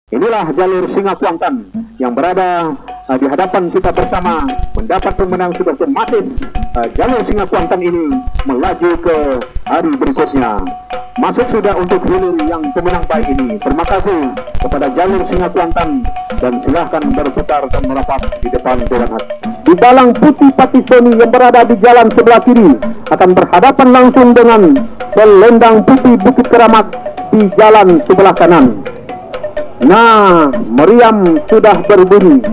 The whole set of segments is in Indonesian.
Inilah jalur Singa Kuantan yang berada di hadapan kita bersama, mendapat pemenang sudah otomatis. Jalur Singa Kuantan ini melaju ke hari berikutnya. Masuk sudah untuk hilir yang pemenang baik ini. Terima kasih kepada jalur Singa Kuantan dan silahkan berputar dan merapat di depan Dewan Hati. Di Balang Putih Patisoni yang berada di jalan sebelah kiri akan berhadapan langsung dengan Selendang Putih Bukit Keramat di jalan sebelah kanan. Nah, meriam sudah berbunyi.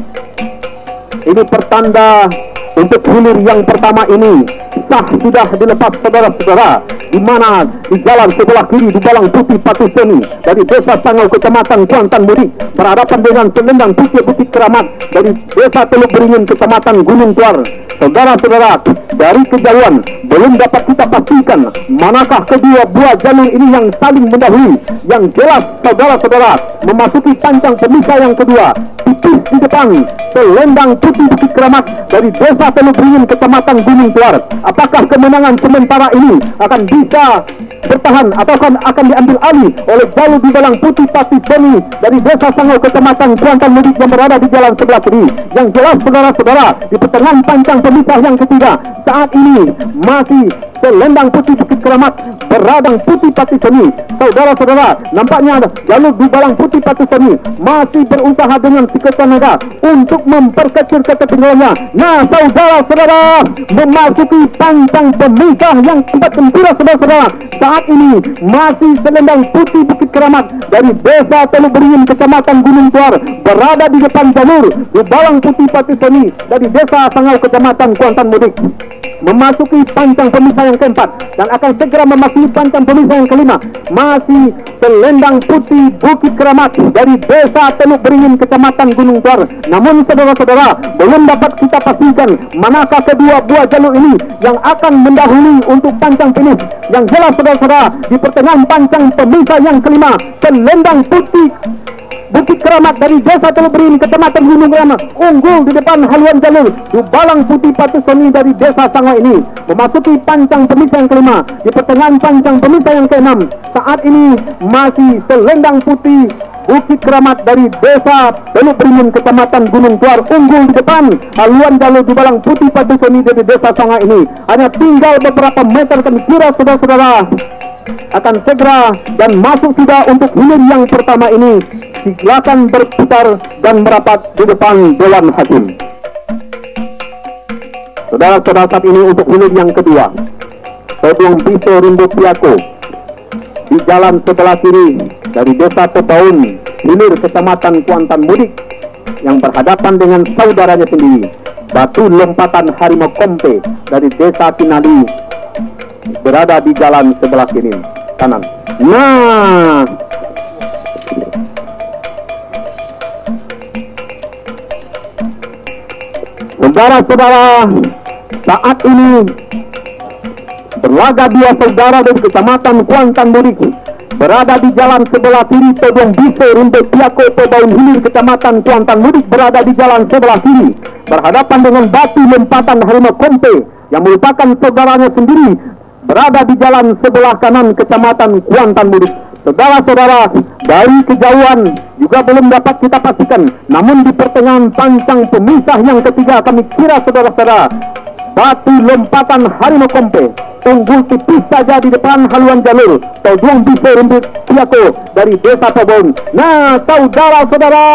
Ini pertanda untuk hilir yang pertama ini sah sudah dilepas saudara-saudara, di mana di jalan sebelah kiri di Balang Putih Patisoni dari Desa Sangau Kecamatan Kuantan Mudik berhadapan dengan Selendang Putih Bukit Keramat dari Desa Teluk Beringin Kecamatan Gunung Tuar. Saudara-saudara, dari kejauhan belum dapat kita pastikan manakah kedua buah jalur ini yang saling mendahului. Yang jelas saudara-saudara, memasuki pancang pemisah yang kedua, tipis di depan Selendang Putih Bukit Keramat dari Desa Teluk Beringin Kecamatan Gunung Tuar. Apakah kemenangan sementara ini akan bisa bertahan atau akan diambil alih oleh jalur di Balang Putih Patisoni dari Desa Sangau Kecamatan Kuantan Mudik yang berada di jalan sebelah kiri? Yang jelas saudara-saudara, di pertengahan pancang pemisah yang ketiga saat ini masih Selendang Putih Bukit Keramat Beradang Putih Patisoni. Saudara-saudara, nampaknya jalur di Balang Putih Patisoni masih berusaha dengan sekuat tenaga untuk memperkecil ketinggalannya. Nah, saudara-saudara, memasuki pancang pemisah yang tempat gembira saudara-saudara. Saat ini masih Selendang Putih Bukit Keramat dari Desa Teluk Beringin Kecamatan Gunung Tuar berada di depan jalur di Balang Putih Patisoni dari Desa Sangau Kecamatan Kuantan Mudik. Memasuki pancang pemisah yang keempat dan akan segera memasuki pancang pemisah yang kelima masih Selendang Putih Bukit Keramat dari Desa Teluk Beringin Kecamatan Gunung Tuar. Namun saudara-saudara, belum dapat kita pastikan manakah kedua buah jalur ini yang akan mendahului untuk pancang finish. Yang jelas saudara-saudara, di pertengahan pancang pemisah yang kelima Selendang Putih Bukit Keramat dari Desa Teluk Beringin Kecamatan Gunung Keramat unggul di depan haluan jalur di Balang Putih Patisoni dari Desa Sangau ini. Memasuki pancang pemisah yang kelima, di pertengahan pancang pemisah yang keenam saat ini masih Selendang Putih Bukit Keramat dari Desa Teluk Beringin Kecamatan Gunung Tuar unggul di depan haluan jalur di Balang Putih Patisoni dari Desa Sangau ini. Hanya tinggal beberapa meter dan kira saudara-saudara akan segera dan masuk sudah untuk hilir yang pertama ini. Silakan berputar dan merapat di depan Dewan Hakim. Saudara-saudara, saat ini untuk hilir yang kedua Todong Biso Rimbo Piako di jalan sebelah kiri dari Desa Tebaun hilir Kecamatan Kuantan Mudik yang berhadapan dengan saudaranya sendiri Batu Lompatan Harimau Kompe dari Desa Kinali berada di jalan sebelah kiri kanan. Nah, saudara-saudara, saat ini berlaga dua saudara dari Kecamatan Kuantan Mudik berada di jalan sebelah kiri. Todong Biso Rimbo Piako Tebaun hilir Kecamatan Kuantan Mudik berada di jalan sebelah kiri berhadapan dengan Batu Lompatan Harimau Kompe yang merupakan saudaranya sendiri berada di jalan sebelah kanan Kecamatan Kuantan Mudik. Saudara-saudara, dari kejauhan juga belum dapat kita pastikan, namun di pertengahan pancang pemisah yang ketiga kami kira saudara-saudara Batu Lompatan Harimau Kompe unggul tipis saja di depan haluan jalur Todong Biso Rimbo Piako dari Desa Tebaun. Nah, saudara-saudara,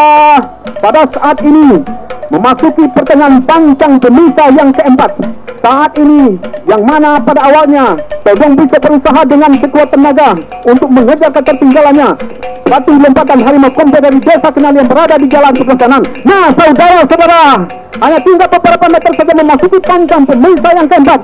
pada saat ini memasuki pertengahan pancang pemisah yang keempat. Saat ini yang mana pada awalnya Todong bisa berusaha dengan sekuat tenaga untuk mengejar ketertinggalannya Batu Lompatan Harimau Kompe dari Desa Kinali yang berada di jalan sebelah kanan. Nah, saudara-saudara, hanya tinggal beberapa meter saja memasuki pancang pemisah yang keempat.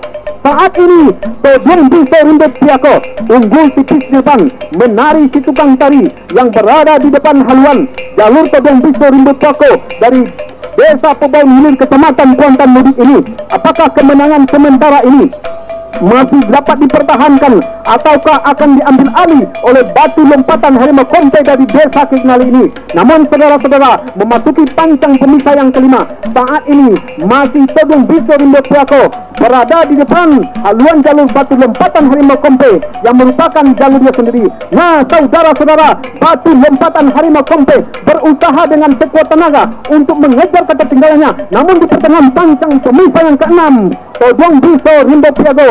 Saat ini Todong Biso Rimbo Piako unggul tipis di depan menari si tukang tari yang berada di depan haluan jalur Todong Biso Rimbo Piako dari Desa Tebaun hilir Kecamatan Kuantan Mudik ini. Apakah kemenangan sementara ini masih dapat dipertahankan ataukah akan diambil alih oleh batu lompatan Harimau Kompe dari desa Kignali ini. Namun saudara-saudara, memasuki pancang pemisah yang kelima, saat ini masih Todong Biso Rimbo Priako berada di depan haluan jalur batu lompatan Harimau Kompe yang merupakan jalurnya sendiri. Nah saudara-saudara, batu lompatan Harimau Kompe berusaha dengan sekuat tenaga untuk mengejar ketertinggalannya. Namun di pertengahan pancang pemisah yang keenam, Todong Biso Rimbo Priako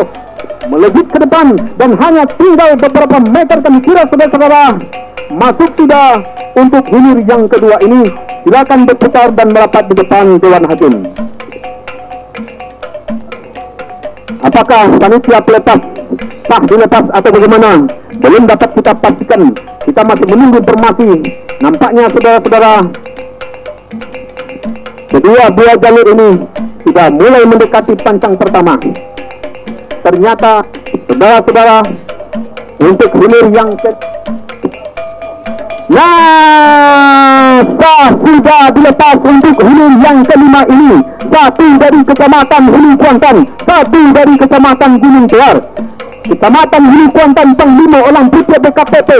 melejit ke depan dan hanya tinggal beberapa meter kami kira saudara-saudara masuk sudah untuk hilir yang kedua ini. Silakan berputar dan merapat di depan Dewan Hakim. Apakah panitia pelepas sah dilepas atau bagaimana? Belum dapat kita pastikan. Kita masih menunggu informasi. Nampaknya saudara-saudara, kedua buah jalur ini sudah mulai mendekati pancang pertama. Ternyata saudara-saudara, untuk hilir yang sudah dilepas untuk hilir yang kelima ini. Satu dari kecamatan Hulu Kuantan, satu dari kecamatan Gunung Keluar. Kecamatan Hulu Kuantan Panglima Orang Putih BKPP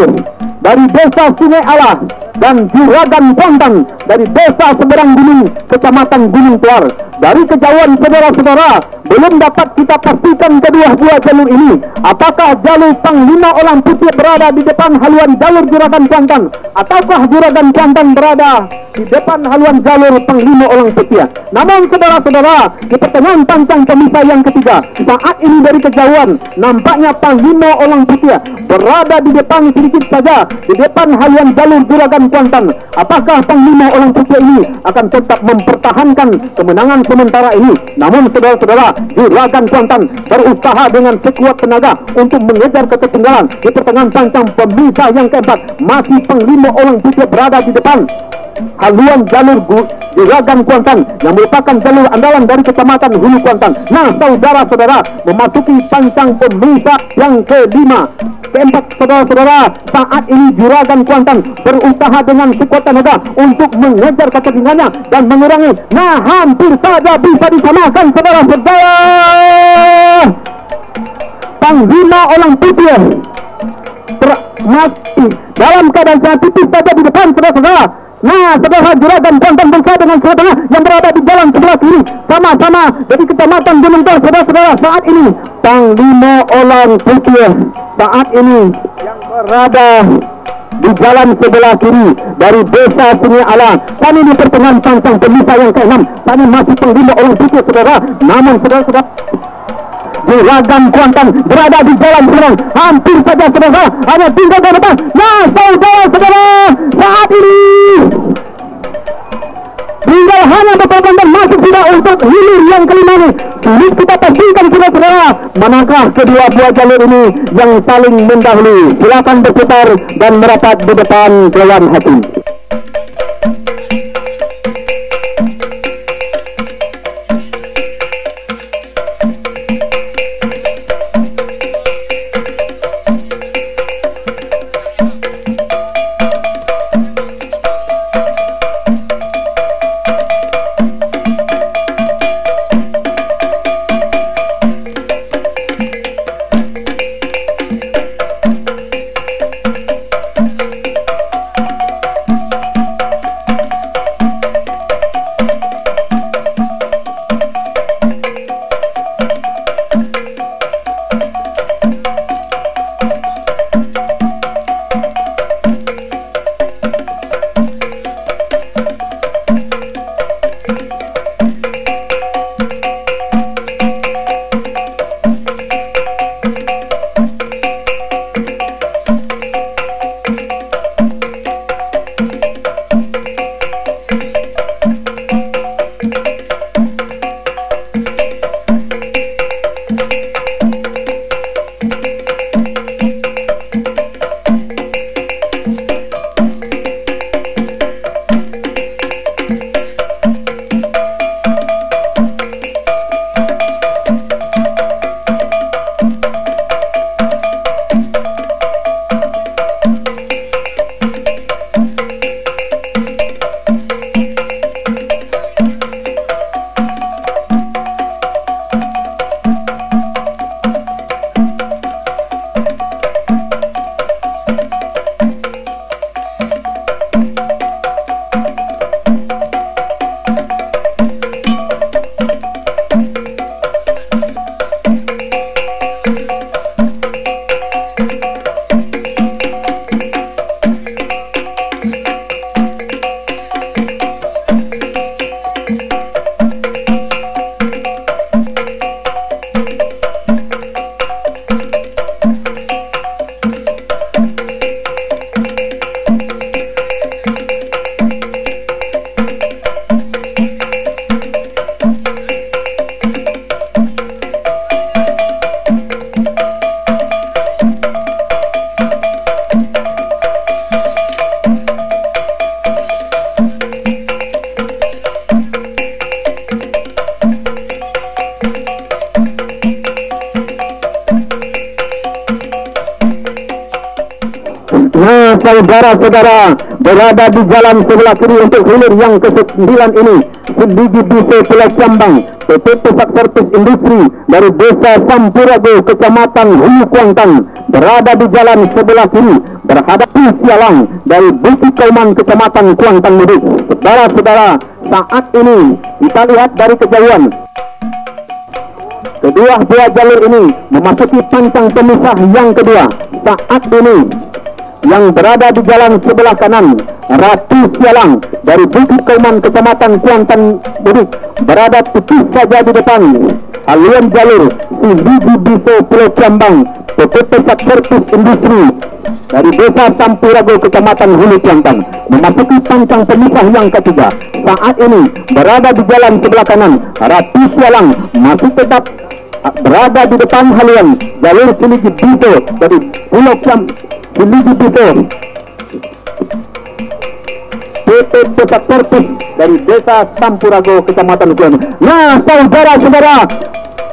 dari desa Sungai Allah dan Juragan Kuantan dari desa Seberang Gunung kecamatan Gunung Keluar. Dari kejauhan saudara-saudara, belum dapat kita pastikan kedua buah jalur ini. Apakah jalur Panglima Orang Putih berada di depan haluan jalur Juragan Kuantan, ataukah Juragan Kuantan berada di depan haluan jalur Panglima Orang Putih? Namun saudara-saudara, di pertengahan pancang pemisah yang ketiga, saat ini dari kejauhan nampaknya Panglima Orang Putih berada di depan sedikit saja, di depan haluan jalur Juragan Kuantan. Apakah Panglima Orang Putih ini akan tetap mempertahankan kemenangan sementara ini? Namun saudara-saudara, Juragan Kuantan berusaha dengan sekuat tenaga untuk mengejar ketertinggalan. Di pertengahan pancang pemisah yang keempat, masih Panglima Orang Putih berada di depan haluan jalur Juragan Kuantan yang merupakan jalur andalan dari kecamatan Hulu Kuantan. Nah saudara-saudara, memasuki pancang pemisah yang kelima, keempat saudara-saudara, saat ini Juragan Kuantan berusaha dengan sekuat tenaga untuk mengejar ketertinggalannya dan mengurangi. Nah hampir saja bisa disamakan saudara-saudara. Panglima Orang Putih masih dalam keadaan sangat tipis saja di depan saudara-saudara. Nah saudara, Juragan Kuantan bersama dengan saudara yang berada di jalan sebelah kiri sama-sama dari kecamatan Gunung Keluar. Saudara-saudara, saat ini Panglima Orang Putih saat ini yang berada di jalan sebelah kiri dari desa Sungai Alang. Kami di pertengahan pancang pemisah yang ke-6, kami masih Panglima Orang Putih saudara. Namun saudara-saudara, Juragan Kuantan berada di jalan serang. Hampir saja saudara, hanya tinggal ke depan. Nah saudara-saudara, saat ini tinggal hanya beberapa dan masuk sudah untuk hilir yang kelima ini. Sulit kita pastikan saudara-saudara, manakah kedua buah jalur ini yang paling mendahului. Silakan berputar dan merapat di depan Dewan Hakim. saudara-saudara, berada di jalan sebelah kiri untuk hilir yang ke-9 ini, Seligi Biso Pulau Cambang, PT Pusat Servis Industri dari Desa Sampurago, Kecamatan Hulu Kuantan, berada di jalan sebelah kiri, berhadap Sialang dari Bukit Kauman, Kecamatan Kuantan Mudik. Saudara-saudara, saat ini kita lihat dari kejauhan, kedua buah jalur ini memasuki pancang pemisah yang kedua. Saat ini yang berada di jalan sebelah kanan, Ratu Sialang dari Bukit Kauman, Kecamatan Kuantan Mudik, berada tipis saja di depan haluan jalur Seligi Biso Pulau Cambang, PT Pusat Servis Industri dari Desa Sampurago, Kecamatan Hulu Kuantan, memasuki pancang pemisah yang ketiga. Saat ini berada di jalan sebelah kanan, Ratu Sialang masih tetap berada di depan haluan jalur Seligi Biso dari Pulau Seligi Biso, PT Pusat Servis dari Desa Sampurago, Kecamatan Kuantan. Nah, saudara-saudara,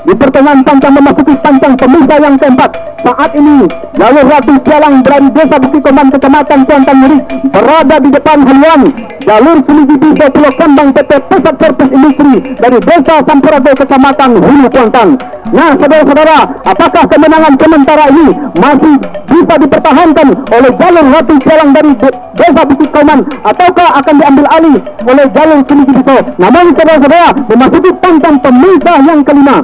di pertengahan pancang memasuki pancang pemisah yang keempat. Saat ini jalur Ratu Sialang dari Desa Bukit Kauman, Kecamatan Kuantan Mudik, berada di depan haluan jalur Seligi Biso Pulau Cambang, PT Pusat Servis Industri dari Desa Sampurago, Kecamatan Hulu Kuantan. Nah, saudara-saudara, apakah kemenangan sementara ini masih bisa dipertahankan oleh jalur Ratu Sialang dari Desa Bukit Kauman, ataukah akan diambil alih oleh jalur Seligi Biso? Namun saudara-saudara, memasuki pancang pemisah yang kelima.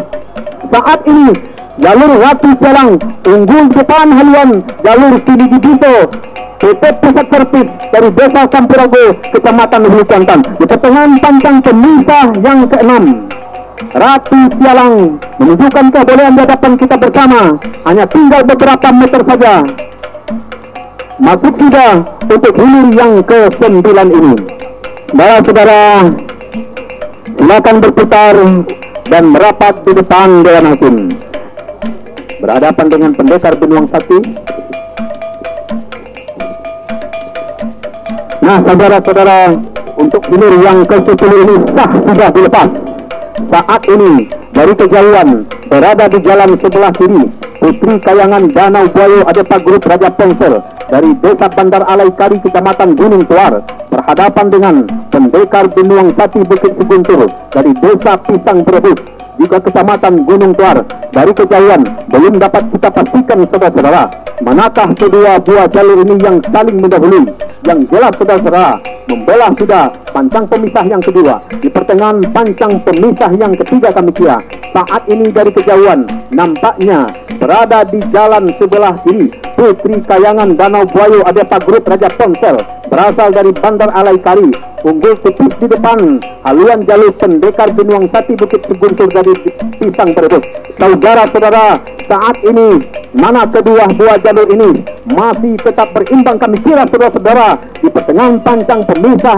Saat ini jalur Ratu Sialang unggul di depan haluan jalur Seligi Biso PT Pusat Servis dari Desa Sampurago, Kecamatan Hulu Kuantan. Di pertengahan pancang pemisah yang ke-6, Ratu Sialang menunjukkan kebolehan di hadapan kita bersama. Hanya tinggal beberapa meter saja masuk sudah untuk hilir yang ke-9 ini. Saudara-saudara, silakan berputar dan merapat di depan Dewan Hakim, berhadapan dengan Pendekar Benuang Sakti. Nah, saudara-saudara, untuk hilir yang ke-10 ini sah sudah dilepas. Saat ini dari kejauhan berada di jalan sebelah kiri, Putri Kayangan Danau Buayo Adepa Grup Raja Ponsel dari Desa Bandar Alai Kari, Kecamatan Gunung Tuar, berhadapan dengan Pendekar Benuang Sati Bukit Seguntur dari Desa Pisang Brebes, juga Kecamatan Gunung Tuar. Dari kejauhan belum dapat kita pastikan saudara-saudara, manakah kedua buah jalur ini yang saling mendahului. Yang jelas saudara-saudara, membelah sudah pancang pemisah yang kedua. Di pertengahan pancang pemisah yang ketiga kami kira, saat ini dari kejauhan nampaknya berada di jalan sebelah kiri, Putri Kayangan Danau Buayo Adepa Grup Raja Ponsel, berasal dari Bandar Alai Kari, unggul tipis di depan haluan jalur Pendekar Benuang Sati Bukit Seguntur dari Pisang Brebes. Saudara-saudara, saat ini mana kedua buah jalur ini masih tetap berimbang kami kira saudara-saudara di pertengahan pancang pemisah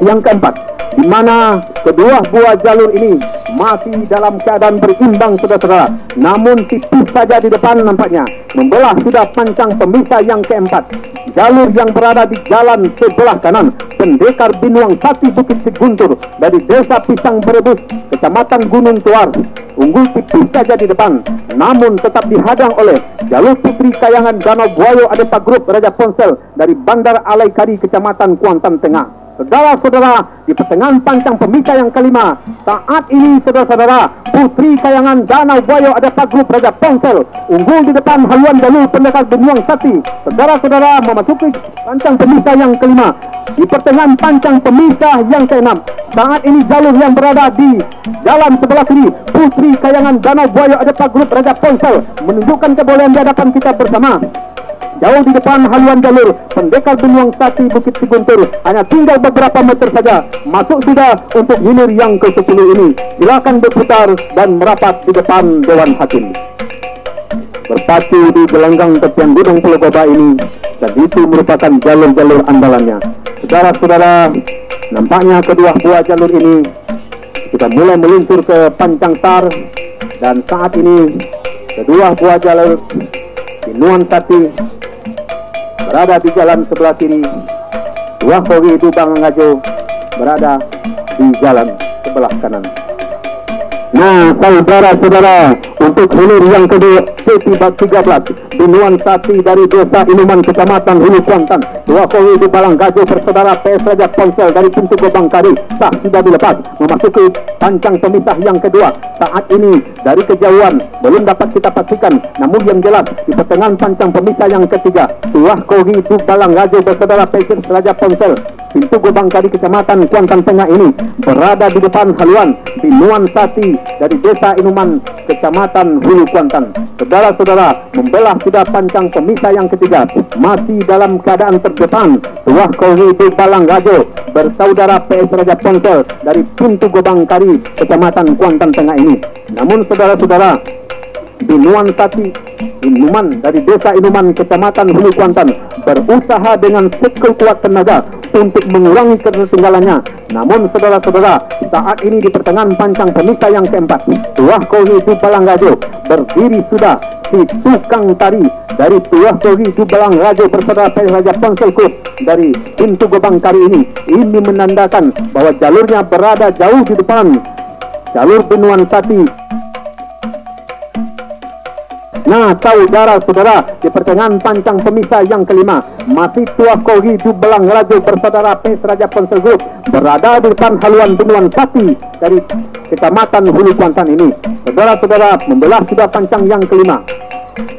yang keempat, di mana kedua buah jalur ini masih dalam keadaan berimbang saudara-saudara, namun tipis saja di depan nampaknya membelah sudah pancang pemisah yang keempat. Jalur yang berada di jalan sebelah kanan, Pendekar Benuang Sati Bukit Seguntur dari Desa Pisang Brebes, Kecamatan Gunung Tuar, unggul tipis saja di depan, namun tetap dihadang oleh jalur Putri Kayangan Danau Buayo Adepa Grup Raja Ponsel dari Bandar Alai Kari, Kecamatan Kuantan Tengah. Saudara-saudara, di pertengahan pancang pemisah yang kelima, saat ini saudara-saudara, Putri Kayangan Danau Buayo Adepa Grup Raja Ponsel unggul di depan haluan jalur Pendekar Benuang Sati. Saudara-saudara, memasuki pancang pemisah yang kelima. Di pertengahan pancang pemisah yang keenam, saat ini jalur yang berada di jalan sebelah kiri, Putri Kayangan Danau Buayo Adepa Grup Raja Ponsel menunjukkan kebolehan di hadapan kita bersama. Jauh di depan haluan jalur Pendekar Benuang Sati Bukit Seguntur, hanya tinggal beberapa meter saja masuk sudah untuk hilir yang ke-10 ini. Silakan berputar dan merapat di depan Dewan Hakim. Berpacu di gelanggang tepian Gunung Pulau Baba ini, dan itu merupakan jalur-jalur andalannya. Saudara-saudara, nampaknya kedua buah jalur ini sudah mulai meluncur ke Pancang Tar, dan saat ini kedua buah jalur Benuang Sati berada di jalan sebelah kiri, Wah Kowi Dubang Ngajo berada di jalan sebelah kanan. Nah, saudara-saudara, untuk hilir yang kedua P13 Binuan Sati dari Desa Inuman Kecamatan Hulu Kuantan, dua koli di Balang Gajah bersaudara PS Raja Ponsel dari pintu gerbang Kari sah sudah dilepas memasuki pancang pemisah yang kedua. Saat ini dari kejauhan belum dapat kita pastikan, namun yang jelas di pertengahan pancang pemisah yang ketiga tuah koli di Balang Gajah bersaudara PS Raja Ponsel pintu gerbang Kari Kecamatan Kuantan Tengah ini berada di depan haluan Binuan Sati dari Desa Inuman Kecamatan Hulu Kuantan. Saudara-saudara, membelah sudah pancang pemisah yang ketiga masih dalam keadaan terdepan tuah koli di Balang Gajah bersaudara PS Raja Ponsel dari pintu gerbang Kari Kecamatan Kuantan Tengah ini. Namun saudara-saudara, Binuan Sati Inuman dari Desa Inuman Kecamatan Hulu Kuantan berusaha dengan sekuat tenaga untuk mengurangi ketertinggalannya. Namun saudara-saudara, saat ini di pertengahan pancang pemisah yang keempat tuah koli di Balang Gajah berdiri sudah si tukang tari dari tuah koli di Balang Gajah bersaudara PS Raja Ponsel Group dari pintu gerbang Kari ini. Ini menandakan bahwa jalurnya berada jauh di depan jalur Binuan Sati. Nah, saudara-saudara, di pertengahan pancang pemisah yang kelima masih tuah koli di Balang Gajah bersaudara PS Raja Ponsel Group berada di depan haluan Binuan Sati dari Kecamatan Hulu Kuantan ini. Saudara-saudara, membelah sudah pancang yang kelima.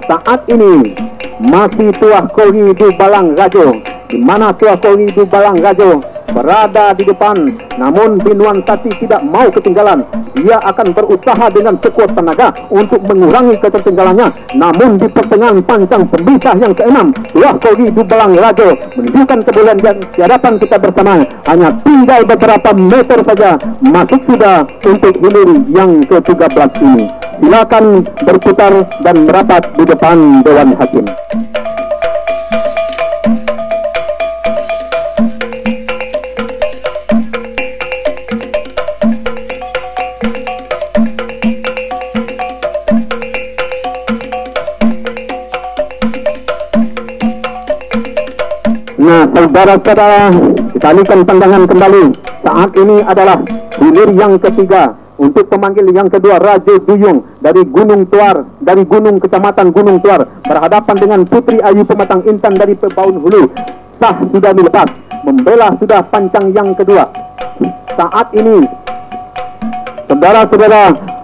Saat ini masih tuah koli di Balang Gajah, di mana tuah koli di Balang Gajah berada di depan, namun Binuan Sati tidak mau ketinggalan. Dia akan berusaha dengan sekuat tenaga untuk mengurangi ketertinggalannya. Namun di pertengahan pancang pemisah yang keenam tuah koli di Balang Gajah menunjukkan kebolehan di hadapan kita bersama. Hanya tinggal beberapa meter saja masuk sudah untuk hilir yang ke-13 ini. Silakan berputar dan merapat di depan Dewan Hakim. Nah, saudara-saudara, kita alihkan pandangan kembali. Saat ini adalah hilir yang ketiga untuk pemanggil yang kedua Raja Duyung dari Gunung Tuar, dari Gunung Kecamatan Gunung Tuar berhadapan dengan Putri Ayu Pematang Intan dari Pebaun Hulu. Sah sudah dilepas, membelah sudah pancang yang kedua. Saat ini saudara-saudara,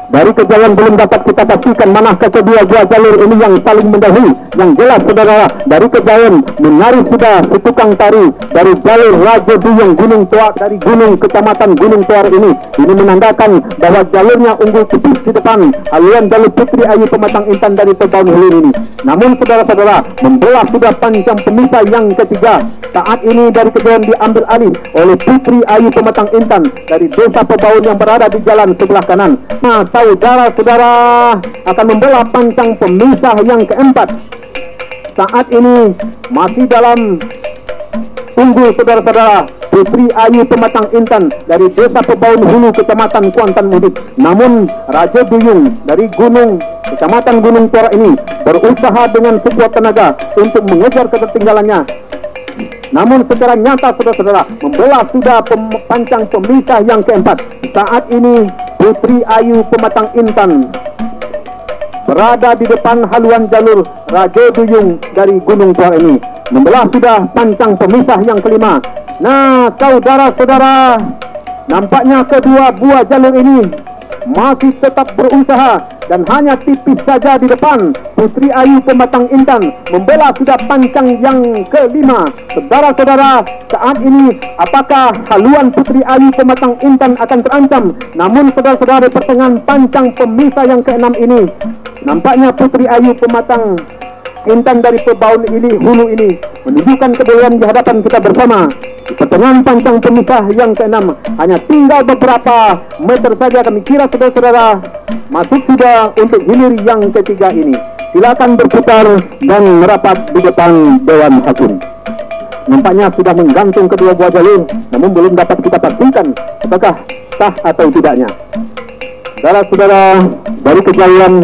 dari kejauhan belum dapat kita pastikan manakah kedua buah jalur ini yang saling mendahului. Yang jelas saudara, dari kejauhan menari sudah si tukang tari dari jalur Raja Duyung Gunung Tuar dari Gunung Kecamatan Gunung Tuar ini. Ini menandakan bahwa jalurnya unggul tipis di depan haluan jalur Putri Ayu Pematang Intan dari Pebaun Hulu ini. Namun saudara-saudara, membelah sudah pancang pemisah yang ketiga. Saat ini dari kejauhan diambil alih oleh Putri Ayu Pematang Intan dari Desa Pebaun yang berada di jalan sebelah kanan. Nah, saudara-saudara, akan membelah pancang pemisah yang keempat. Saat ini masih dalam unggul saudara-saudara Putri Ayu Pematang Intan dari Desa Pebaun Hulu Kecamatan Kuantan Mudik. Namun Raja Duyung dari Gunung Kecamatan Gunung Tuar ini berusaha dengan sekuat tenaga untuk mengejar ketertinggalannya. Namun secara nyata saudara-saudara, membelah sudah pancang pemisah yang keempat. Saat ini Putri Ayu Pematang Intan berada di depan haluan jalur Raja Duyung dari Gunung Tuar ini. Membelah sudah pancang pemisah yang kelima. Nah, saudara-saudara, nampaknya kedua buah jalur ini masih tetap berusaha dan hanya tipis saja di depan. Putri Ayu Pematang Intan membelah sudah pancang yang kelima. Saudara-saudara, saat ini apakah haluan Putri Ayu Pematang Intan akan terancam? Namun saudara-saudara, di pertengahan pancang pemisah yang keenam ini nampaknya Putri Ayu Pematang Intan dari Pebaun Hulu ini menunjukkan kebolehan di hadapan kita bersama. Di pertengahan pancang pemisah yang keenam hanya tinggal beberapa meter saja. Kami kira saudara-saudara masuk sudah untuk hilir yang ketiga ini. Silakan berputar dan merapat di depan Dewan Hakim. Nampaknya sudah menggantung kedua buah jalur, namun belum dapat kita pastikan apakah sah atau tidaknya. Saudara-saudara, dari kejauhan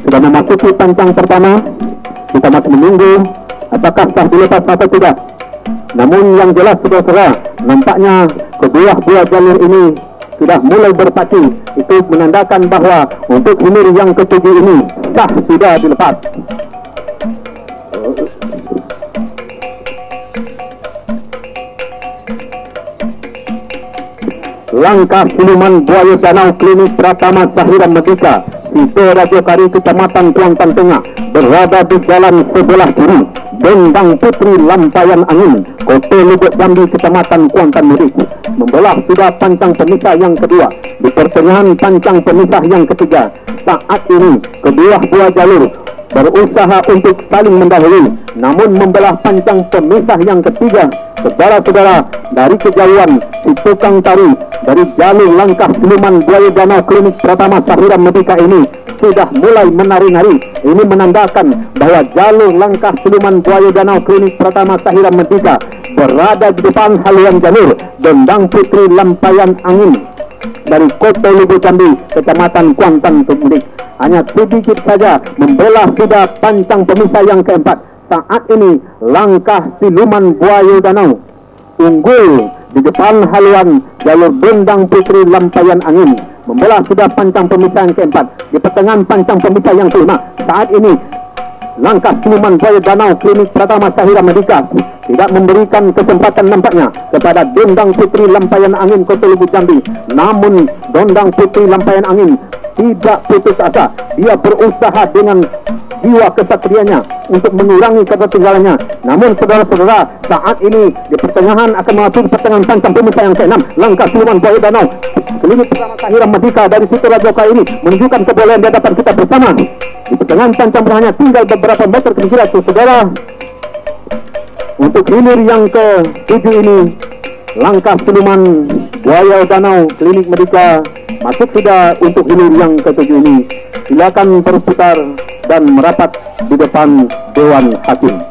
sudah memasuki pancang pertama. Kita masih menunggu apakah sah dilepas atau tidak. Namun yang jelas saudara-saudara, nampaknya kedua buah jalur ini sudah mulai berpacu. Itu menandakan bahwa untuk hilir yang ketujuh ini sah sudah dilepas. Langkah siluman buaya danau klinik Pratama Sahira Merdeka Sito Rajokari Kecamatan Kuantan Tengah berada di jalan sebelah kiri Dendang Putri Lampayan Angin Kota Lubuk Jambi Kecamatan Kuantan Merdeka membelah sudah pancang pemisah yang kedua. Di pertengahan pancang pemisah yang ketiga saat ini kedua buah jalur berusaha untuk saling mendahului, namun membelah pancang pemisah yang ketiga. Saudara-saudara, dari kejauhan si tukang tari dari jalur langkah siluman buaya danau klinik Pratama Sahira Merdeka ini sudah mulai menari-nari. Ini menandakan bahwa jalur langkah siluman buaya danau klinik Pratama Sahira Merdeka berada di depan haluan jalur Dendang Putri Lampayan Angin dari Kota Lubuk Jambi Kecamatan Kuantan Merdeka. Hanya sedikit saja membelah sudah pancang pemisah yang keempat. Saat ini langkah siluman buaya danau unggul di depan haluan jalur Dendang Putri Lampayan Angin membelah sudah pancang pemisah yang keempat. Di pertengahan pancang pemisah yang kelima saat ini langkah siluman buaya danau klinik Pratama Sahira Merdeka tidak memberikan kesempatan nampaknya kepada Dendang Putri Lampayan Angin Kota Lubuk Jambi. Namun Dendang Putri Lampayan Angin tidak putus asa. Dia berusaha dengan jiwa kesatrianya untuk mengurangi ketertinggalannya. Namun saudara-saudara, saat ini di pertengahan akan memasuki pertengahan pancang pemisah yang ke-6 langkah siluman buaya danau klinik Pratama Sahira Merdeka dari Sito Rajokari ini menunjukkan kebolehan di hadapan kita bersama. Di pertengahan pancang berhanya tinggal beberapa meter ke kiri, saudara. Untuk hilir yang ke-7 ini langkah siluman buaya danau klinik Merdeka masuk sudah untuk hilir yang ke-7 ini. Silakan berputar dan merapat di depan Dewan Hakim.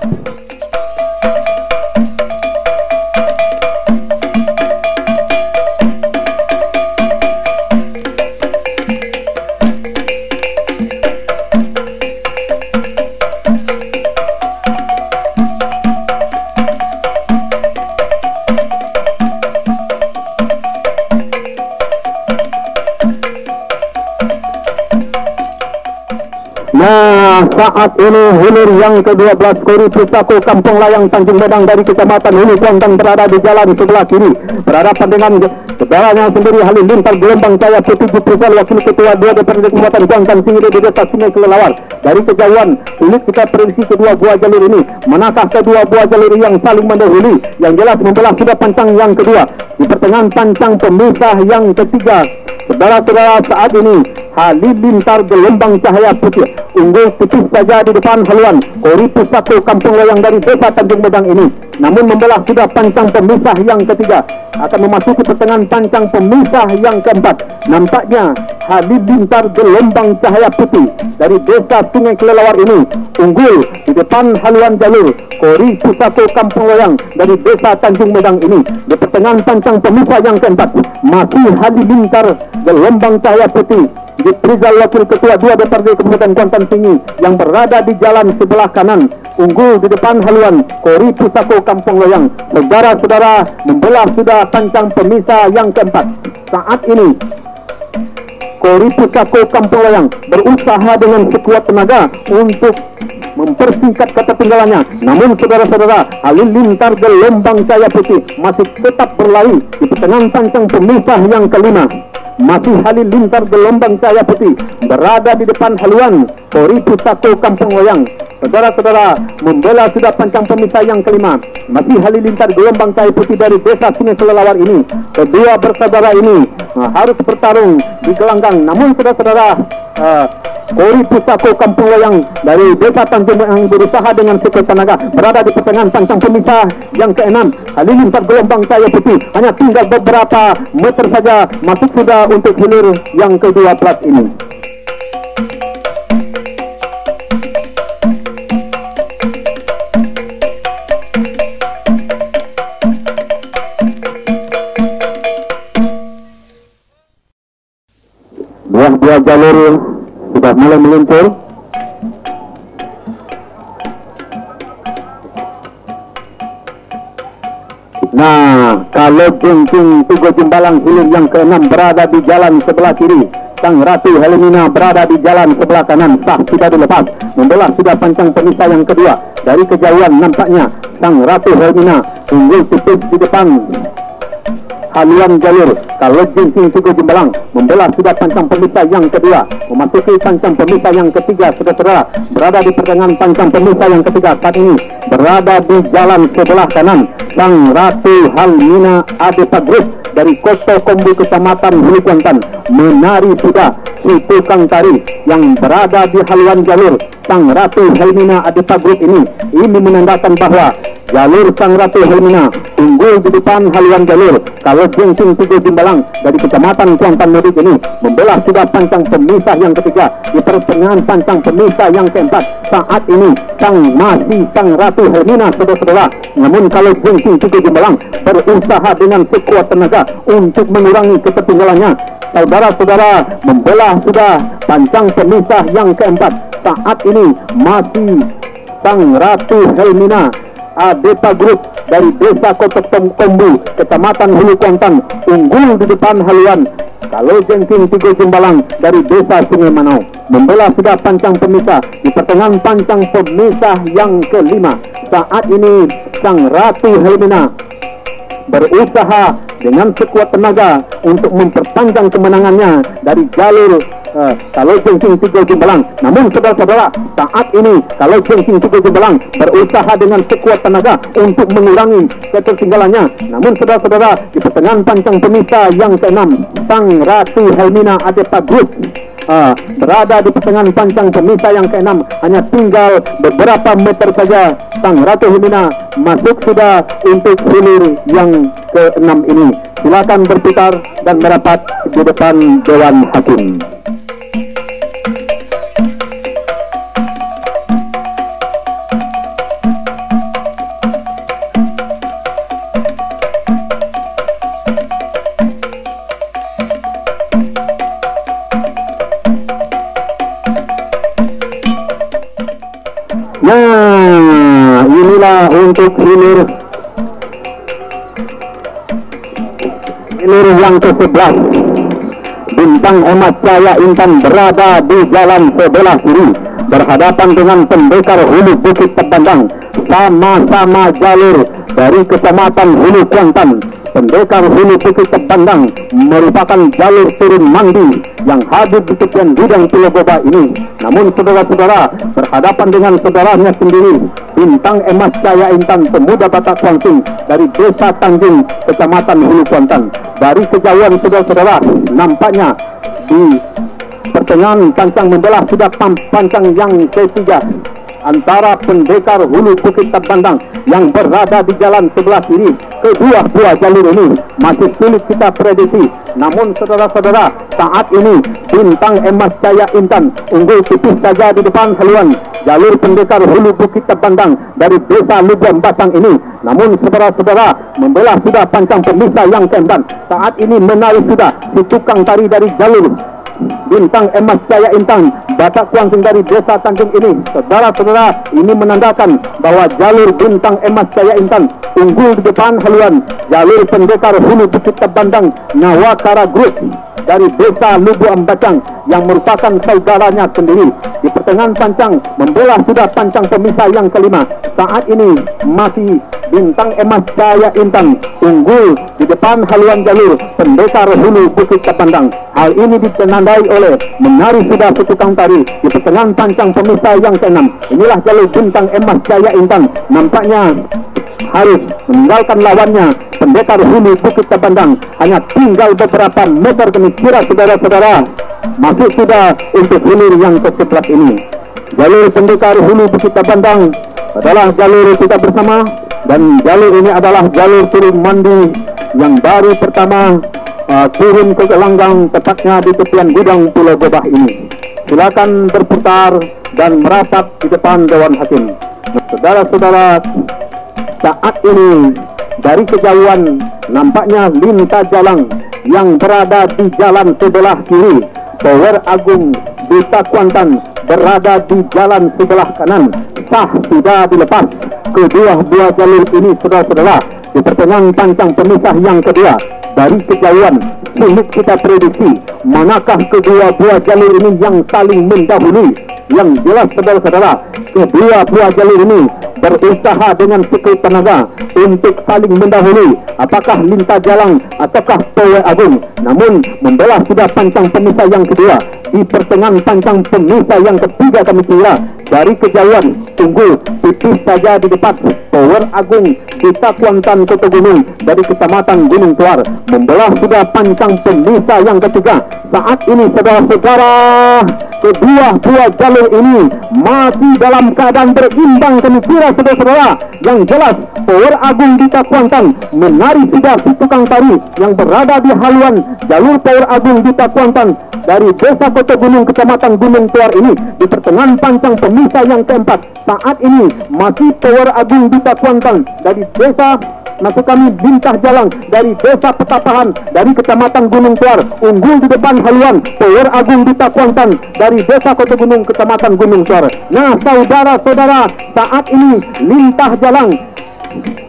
Nah, saat ini hilir yang ke-12 Kori Pusako Kampung Layang Tanjung Medang dari Kecamatan Hulu Kuantan berada di jalan sebelah kiri berhadapan dengan saudaranya sendiri Halilintar Gelombang Cahaya Putih Pusal Wakil Ketua 2 DPRD Kabupaten Kuantan Tinggi di Desa Sungai Kelelawar. Dari kejauhan sulit kita prediksi kedua buah jalur ini. Manakah kedua buah jalur yang saling mendahului? Yang jelas membelah sudah pancang yang kedua. Di pertengahan pancang pemisah yang ketiga, saudara-saudara, saat ini Halilintar Gelombang Cahaya Putih unggul tipis saja di depan haluan Kori Pusako Kampung Layang dari Desa Tanjung Medang ini. Namun membelah sudah pancang pemisah yang ketiga akan memasuki pertengahan pancang pemisah yang keempat. Nampaknya Halilintar Gelombang Cahaya Putih dari Desa Sungai Kelelawar ini unggul di depan haluan jalur Kori Pusako Kampung Layang dari Desa Tanjung Medang ini. Di pertengahan pancang pemisah yang keempat masih Halilintar Gelombang Cahaya Putih di Prizal Wakil Ketua 2 DPRD Kabupaten Kuantan Tinggi yang berada di jalan sebelah kanan unggul di depan haluan Kori Pusako Kampung Layang. Saudara-saudara, membelah sudah pancang pemisah yang keempat. Saat ini Kori Pusako Kampung Layang berusaha dengan sekuat tenaga untuk mempersingkat ketertinggalannya. Namun saudara-saudara, Halilintar Gelombang Cahaya Putih masih tetap berlari di pertengahan pancang pemisah yang kelima. Masih Halilintar Gelombang Cahaya Putih berada di depan haluan Kori Pusako Kampung Layang. Saudara-saudara, membela sudah pancang pemisah yang kelima. Masih Halilintar Gelombang Cahaya Putih dari Desa Sungai Kelelawar ini. Kedua bersaudara ini harus bertarung di gelanggang. Namun saudara-saudara, Kori Pusako Kampung Layang dari Desa Tanjung yang berusaha dengan sekuat tenaga berada di pertengahan pancang pemisah yang ke-6. Halilintar Gelombang Cahaya Putih hanya tinggal beberapa meter saja masuk sudah untuk hilir yang ke-12 ini. Buah jalur sudah mulai meluncur. Nah, Kalau Jengking Tugu Jembalang hilir yang ke-6 berada di jalan sebelah kiri. Sang Ratu Helmina berada di jalan sebelah kanan. Sah sudah dilepas, membelah sudah pancang pemisah yang kedua. Dari kejauhan nampaknya Sang Ratu Helmina unggul tipis di depan haluan jalur. Kalau Jengking Tugu Jembalang membelah sudah pancang pemisah yang kedua, memasuki pancang pemisah yang ketiga. Saudara-saudara, berada di pertengahan pancang pemisah yang ketiga. Saat ini berada di jalan sebelah kanan Sang Ratu Helmina Adepagrus dari Kosto Kombu Kecamatan Hulu Kuantan menari sudah si tukang tari yang berada di haluan jalur Sang Ratu Helmina Adepagrus ini menandakan bahwa jalur Sang Ratu Helmina unggul di depan haluan jalur. Kalau Jengking Tugu Jembalang dari Kecamatan Kuantan Mudik ini membelah sudah pancang pemisah yang ketiga. Di pertengahan pancang pemisah yang keempat saat ini masih Sang Ratu Helmina, saudara-saudara. Namun kalau Jengking Tugu Jembalang berusaha dengan sekuat tenaga untuk mengurangi ketertinggalannya. Saudara-saudara, membelah sudah pancang pemisah yang keempat. Saat ini masih Sang Ratu Helmina Adepagrus dari Desa Kotok Kombu, Kecamatan Hulu Kuantan unggul di depan haluan. Kalau Jengking Tugu Jembalang dari Desa Sungai Manau membelah sudah pancang pemisah di pertengahan pancang pemisah yang kelima. Saat ini Sang Ratu Helmina berusaha dengan sekuat tenaga untuk memperpanjang kemenangannya dari jalur kalau Jengking Tugu Jembalang. Namun saudara-saudara, saat ini kalau Jengking Tugu Jembalang berusaha dengan sekuat tenaga untuk mengurangi ketertinggalannya. Namun saudara-saudara, di pertengahan pancang pemisah yang ke-6 Sang Ratu Helmina Adepagrus berada di pertengahan pancang pemisah yang ke-6. Hanya tinggal beberapa meter saja Sang Ratu Helmina masuk sudah untuk hilir yang ke-6 ini. Silakan berputar dan merapat di depan Dewan Hakim. Nah, inilah untuk hilir yang ke-11. Bintang Emas Jaya Intan berada di jalan sebelah kiri berhadapan dengan Pendekar Hulu Bukit Tebandang. Sama-sama jalur dari Kecamatan Hulu Kuantan. Pendekar Hulu Bukit Tebandang merupakan jalur turun mandi yang hadir di tepian gudang Pulau Goba ini. Namun saudara-saudara, berhadapan dengan saudaranya sendiri, Bintang Emas Jaya Intan pemuda Batak Kuangtung dari Desa Tanjung, Kecamatan Hulu Kuantan. Dari kejauhan saudara-saudara, nampaknya di pertengahan pancang membelah sudah pancang yang ketiga antara Pendekar Hulu Bukit Tebandang yang berada di jalan sebelah kiri. Kedua buah jalur ini masih sulit kita prediksi. Namun saudara-saudara, saat ini Bintang Emas Jaya Intan unggul tipis saja di depan haluan jalur Pendekar Hulu Bukit Tebandang dari Desa Lubuan Batang ini. Namun saudara-saudara, membelah sudah pancang pemisah yang keempat. Saat ini menarik sudah si tukang tari dari jalur Bintang Emas Jaya Intan Batak Kuangtung dari Desa Tanjung ini. Saudara-saudara, ini menandakan bahwa jalur Bintang Emas Jaya Intan unggul di depan haluan jalur Pendekar Hulu Bukit Tebandang Nawakara Group dari Desa Lubu Ambacang yang merupakan saudaranya sendiri. Di pertengahan pancang membelah sudah pancang pemisah yang kelima. Saat ini masih Bintang Emas Jaya Intan unggul di depan haluan jalur Pendekar Hulu Bukit Tebandang. Hal ini ditandai oleh menari sudah tukang tari di pertengahan pancang pemisah yang ke-6. Inilah jalur Bintang Emas Jaya Intan nampaknya harus meninggalkan lawannya Pendekar Hulu Bukit Tebandang. Hanya tinggal beberapa meter demi kira saudara-saudara masuk sudah untuk hilir yang ke-11 ini. Jalur Pendekar Hulu Bukit Tebandang adalah jalur kita bersama, dan jalur ini adalah jalur turun mandi yang baru pertama turun ke gelanggang, tepatnya di tepian gudang Pulau Gobah ini. Silakan berputar dan merapat di depan Dewan Hakim. Saudara-saudara, saat ini dari kejauhan nampaknya Linta Jalang yang berada di jalan sebelah kiri. Tower Agung Desa Kuantan berada di jalan sebelah kanan. Sah sudah dilepas kedua buah jalur ini saudara-saudara. di pertengahan pancang pemisah yang kedua. Dari kejauhan sulit kita prediksi manakah kedua buah jalur ini yang saling mendahului. Yang jelas saudara-saudara, kedua buah jalur ini berusaha dengan sekuat tenaga untuk saling mendahului. Apakah Lintah Jalang ataukah Power Agung? Namun membelah sudah pancang pemisah yang kedua. Di pertengahan pancang pemisah yang ketiga kami kira dari kejauhan unggul tipis saja di depan Power Agung Desa Kuantan Kota Gunung dari Kecamatan Gunung Tuar. Membelah sudah pancang pemisah yang ketiga. Saat ini saudara-saudara, kedua buah jalur ini masih dalam keadaan berimbang kami kira saudara-saudara. Yang jelas Power Agung Desa Kuantan menari sudah si tukang tari yang berada di haluan jalur Power Agung Desa Kuantan dari Desa Kota Gunung Kecamatan Gunung Tuar ini di pertengahan pancang pemisah yang keempat. Saat ini masih Power Agung Desa Kuantan dari Desa maksud kami Lintah Jalang dari Desa Petapahan dari Kecamatan Gunung Tuar unggul di depan haluan Power Agung Desa Kuantan dari Desa Kota Gunung Kecamatan Gunung Tuar. Nah saudara-saudara, saat ini Lintah Jalang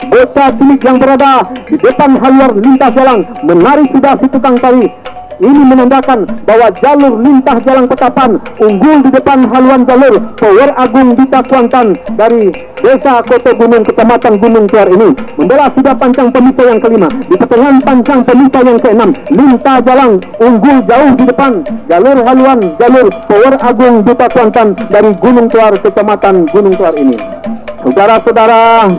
bocah cilik yang berada di depan haluan Lintah Jalang menari sudah si tukang tari. Ini menandakan bahwa jalur Lintah Jalang Petapan unggul di depan haluan jalur Power Agung Desa Kuantan dari Desa Kota Gunung Kecamatan Gunung Tuar ini. Membelah sudah pancang pemisah yang kelima. Di pertengahan pancang pemisah yang keenam, Lintah Jalang unggul jauh di depan jalur haluan jalur Power Agung Desa Kuantan dari Gunung Tuar Kecamatan Gunung Tuar ini. Saudara-saudara,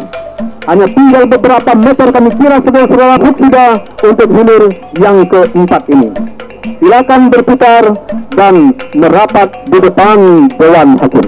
hanya tinggal beberapa meter kami kira saudara-saudara sudah untuk hilur yang keempat ini. Silakan berputar dan merapat di depan Dewan Hakim.